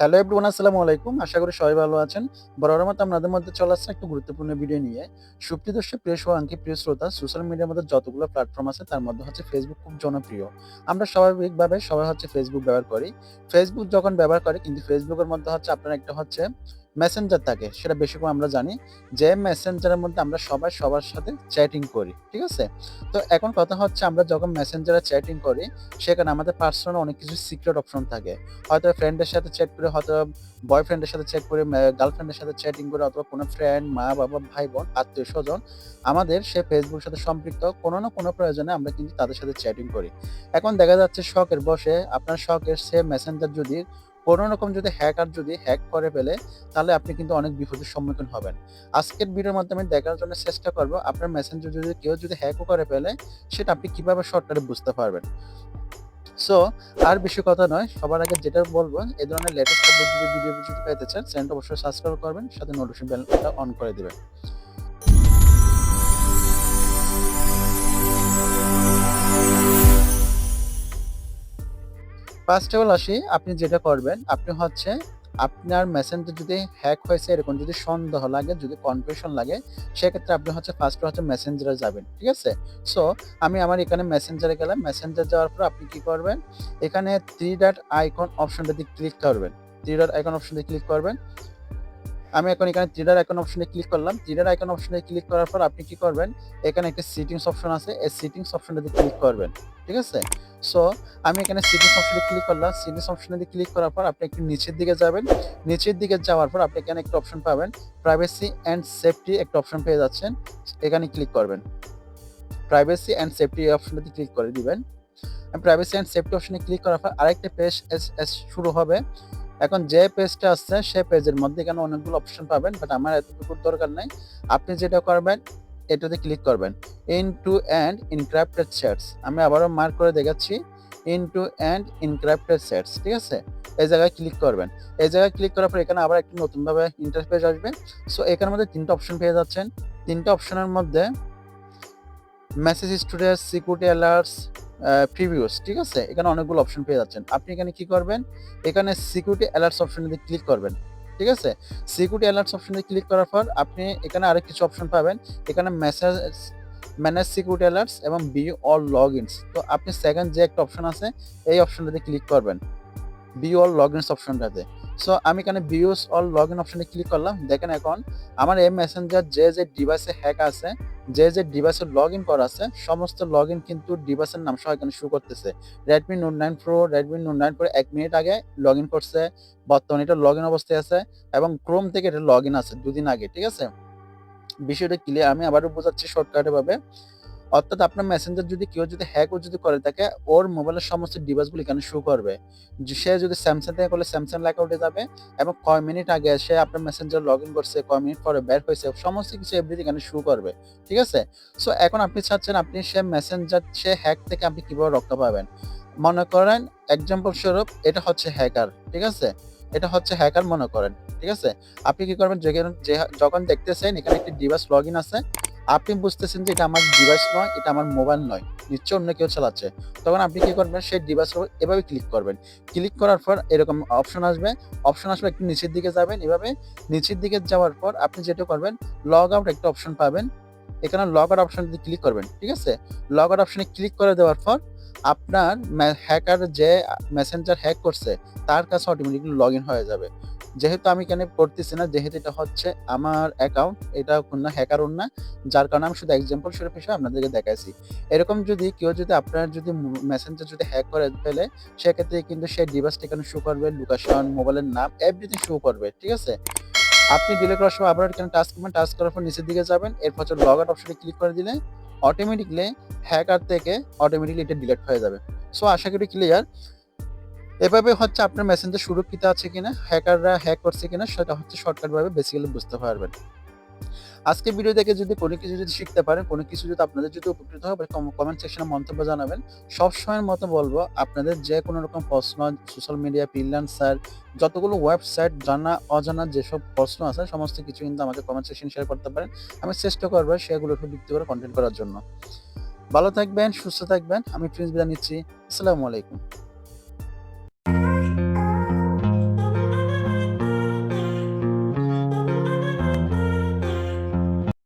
Hello everyone, আসসালামু আলাইকুম। আশা করি সবাই ভালো আছেন। বরাবরের মতো আপনাদের মধ্যে চলে আসছে একটা গুরুত্বপূর্ণ ভিডিও নিয়ে। সুপ্রিয় দর্শক, প্রিয় শুভাকাঙ্ক্ষী, প্রিয় শ্রোতা, সোশ্যাল মিডিয়ার মধ্যে যতগুলো প্ল্যাটফর্ম আছে তার মধ্যে হচ্ছে ফেসবুক খুব জনপ্রিয়। আমরা স্বাভাবিকভাবে সবাই হচ্ছে ফেসবুক ব্যবহার করি। ফেসবুক যখন ব্যবহার করি কিন্তু ফেসবুকের মধ্যে হচ্ছে আপনার একটা হচ্ছে মেসেঞ্জার থাকে। সেটা বেশিরভাগ আমরা জানি যে মেসেঞ্জারের মধ্যে আমরা সবাই সবার সাথে চ্যাটিং করি। ঠিক আছে? তো এখন কথা হচ্ছে আমরা যখন মেসেঞ্জারে চ্যাটিং করি সেখানে আমাদের পার্সোনাল অনেক কিছু সিক্রেট অপশন থাকে। হয়তো ফ্রেন্ডের সাথে চ্যাট করে, হয়তো বয়ফ্রেন্ডের সাথে চ্যাট করে, গার্লফ্রেন্ডের সাথে চ্যাটিং করে, অথবা কোনো ফ্রেন্ড, মা-বাবা, ভাই-বোন, আত্মীয়স্বজন আমাদের সে ফেসবুকের সাথে সম্পৃক্ত কোনো না কোনো প্রয়োজনে আমরা কিন্তু তাদের সাথে চ্যাটিং করি। এখন দেখা যাচ্ছে শখের বশে আপনার শখের সে মেসেঞ্জার যদি কোনো রকম যদি হ্যাকার যদি হ্যাক করে ফেলে, তাহলে আপনি কিন্তু অনেক বিপদের সম্মুখীন হবেন। আজকের ভিডিওর মাধ্যমে দেখার জন্য চেষ্টা করব আপনার মেসেঞ্জার যদি কেউ যদি হ্যাকও করে ফেলে সেটা আপনি কিভাবে শর্টকাটে বুঝতে পারবেন। সো আর বেশি কথা নয়, সবার আগে যেটা বলব, এই ধরনের লেটেস্ট আপডেট যদি ভিডিও যদি পেতে চান চ্যানেলটা অবশ্যই সাবস্ক্রাইব করবেন, সাথে নোটিফিকেশন বেলটা অন করে দিবেন। ফার্স্ট অফ অল আসি, আপনি যেটা করবেন আপনি হচ্ছে আপনার মেসেঞ্জার যদি হ্যাক হয়েছে এরকম যদি সন্দেহ লাগে, যদি কনফিউশন লাগে, সেক্ষেত্রে আপনি হচ্ছে ফার্স্টে হচ্ছে মেসেঞ্জারে যাবেন। ঠিক আছে? সো আমি আমার এখানে মেসেঞ্জারে গেলাম। মেসেঞ্জার যাওয়ার পর আপনি কি করবেন? এখানে 3 ডট আইকন অপশনটাতে ক্লিক করবেন। 3 ডট আইকন অপশনে ক্লিক করবেন। আমি এখন এখানে 3 ডট আইকন অপশনে ক্লিক করলাম। 3 ডট আইকন অপশনে ক্লিক করার পর আপনি কি করবেন? এখানে একটা সেটিংস অপশন আছে। এই সেটিংস অপশনটাতে ক্লিক করবেন। ঠিক আছে? সো আমি এখানে সেটিংস অপশনে ক্লিক করলাম। সেটিংস অপশনে ক্লিক করার পর আপনি একটু নিচের দিকে যাবেন। নিচের দিকে যাওয়ার পর আপনি এখানে একটা অপশন পাবেন। প্রাইভেসি অ্যান্ড সেফটি একটা অপশন পেয়ে যাচ্ছেন। এখানে ক্লিক করবেন। প্রাইভেসি অ্যান্ড সেফটি অপশনটাতে ক্লিক করে দিবেন। প্রাইভেসি অ্যান্ড সেফটি অপশনে ক্লিক করার পর আরেকটা পেজ শুরু হবে। এখন যে পেজটা আসছে সে পেজের মধ্যে এখানে অনেকগুলো অপশন পাবেন, বাট আমার এতটুকুর দরকার নাই। আপনি যেটা করবেন এটাতে ক্লিক করবেন, end to end encrypted chats. আমি আবারও মার্ক করে দেখাচ্ছি, end to end encrypted chats. ঠিক আছে? এই জায়গায় ক্লিক করবেন। এই জায়গায় ক্লিক করার পর এখানে আবার একটি নতুনভাবে ইন্টারফেস আসবে। সো এখানের মধ্যে ৩টা অপশন পেয়ে যাচ্ছেন। ৩টা অপশনের মধ্যে message storage, security alerts, previews. ঠিক আছে? এখানে অনেকগুলো অপশন পেয়ে যাচ্ছেন। আপনি এখানে কি করবেন? এখানে সিকিউরিটি অ্যালার্টস অপশনে ক্লিক করবেন। ঠিক আছে? সিকিউরিটি অ্যালার্টস অপশনে ক্লিক করার পর আপনি এখানে আরেক কিছু অপশন পাবেন। এখানে ম্যানেজ সিকিউরিটি অ্যালার্টস এবং ভিউ অল লগইনস। তো আপনি সেকেন্ড যে একটা অপশন আছে এই অপশনটাতে ক্লিক করবেন। ভিউ অল লগইনস অপশনটাতে। সো আমি এখানে ভিউস অল লগইন অপশনে ক্লিক করলাম। দেখেন এখন আমার এই মেসেঞ্জার যে ডিভাইসে হ্যাক আছে, যে ডিভাইসে লগইন করা আছে, সমস্ত লগইন কিন্তু ডিভাইসের নাম সহ এখানে শো করতেছে। Redmi Note 9 Pro, Redmi Note 9 Pro ১ minute আগে লগইন করছে। বর্তমানে এটা লগইন অবস্থায় আছে এবং Chrome থেকে এটা লগইন আছে ২ দিন আগে। ঠিক আছে? বিষয়টা ক্লিয়ার। আমি আবারও বোঝাচ্ছি শর্টকাটে ভাবে। অর্থাৎ আপনার মেসেঞ্জার যদি কেউ যদি হ্যাকও যদি করে থাকে, ওর মোবাইলের সমস্ত ডিভাইসগুলো এখানে শো করবে। সে যদি স্যামসাং থেকে করলে স্যামসাং লেখা উঠে যাবে এবং কয় মিনিট আগে সে আপনার মেসেঞ্জার লগইন করছে, কয় মিনিট পরে বের হইছে, সমস্ত কিছু এভরিথিং এখানে শো করবে। ঠিক আছে? সো এখন আপনি চাচ্ছেন আপনি সে মেসেঞ্জার সে হ্যাক থেকে আপনি কিভাবে রক্ষা পাবেন? মনে করেন এক্সাম্পল স্বরূপ এটা হচ্ছে হ্যাকার। ঠিক আছে? এটা হচ্ছে হ্যাকার মনে করেন। ঠিক আছে? আপনি কি করবেন? যখন দেখতেছেন এখানে একটি ডিভাইস লগইন আছে, আপনি বুঝতেছেন যে এটা আমার ডিভাইস নয়, এটা আমার মোবাইল নয়। নিশ্চয়ই অন্য কেউ চালাচ্ছে। তখন আপনি কি করবেন? সেই ডিভাইসের উপর এভাবে ক্লিক করবেন। ক্লিক করার পর এরকম অপশন আসবে। অপশন আসলে একটু নিচের দিকে যাবেন। এভাবে নিচের দিকে যাওয়ার পর আপনি যেটা করবেন, লগ আউট একটা অপশন পাবেন। এখানে লগ আউট অপশনটাতে ক্লিক করবেন। ঠিক আছে? লগ আউট অপশনে ক্লিক করে দেওয়ার পর আপনার হ্যাকার যে মেসেঞ্জার হ্যাক করছে তার কাছে অটোমেটিক্যালি লগইন হয়ে যাবে। যেহেতু আমি এখানে করতেছি না, যেহেতু এটা হচ্ছে আমার অ্যাকাউন্ট, এটা কোনো হ্যাকার না। যার কারণে আমি শুধু এক্সাম্পল স্বরূপ হিসেবে আপনাদেরকে দেখাইছি। এরকম যদি কেউ যদি আপনার যদি মেসেঞ্জার যদি হ্যাক করে ফেলে, সেক্ষেত্রে কিন্তু সেই ডিভাইসটা এখানে শো করবে, লোকেশন, মোবাইলের নাম এভরিথিং শো করবে। ঠিক আছে? আপনি ডিলিট করার সময় আবার এখানে টাচ করবেন। টাচ করার পর নিচের দিকে যাবেন। এরপর হচ্ছে লগ আউট অপশনে ক্লিক করে দিলে অটোমেটিক্যালি হ্যাকার থেকে অটোমেটিক্যালি এটা ডিলিট হয়ে যাবে। সো আশা করি ক্লিয়ার। এভাবে হচ্ছে আপনার মেসেঞ্জার সুরক্ষিত আছে কিনা, হ্যাকাররা হ্যাক করছে কিনা সেটা হচ্ছে শর্টকাট ভাবে বেসিক্যালি বুঝতে পারবেন। আজকের ভিডিও দেখে যদি কোনো কিছু যদি শিখতে পারেন, কোনো কিছু যদি আপনাদের যদি উপকৃত হয়, কমেন্ট সেকশনে মন্তব্য জানাবেন। সবসময়ের মতো বলবো, আপনাদের যে কোনো রকম প্রশ্ন, সোশ্যাল মিডিয়া, ফ্রিল্যান্সার, যতগুলো ওয়েবসাইট, জানা অজানা যেসব প্রশ্ন আছে সমস্ত কিছু কিন্তু আমাকে কমেন্ট সেকশনে শেয়ার করতে পারেন। আমি চেষ্টা করবো সেগুলোর উপর ভিত্তি করে কনটেন্ট করার জন্য। ভালো থাকবেন, সুস্থ থাকবেন। আমি প্রিন্স বিদায় নিচ্ছি। আসসালামু আলাইকুম।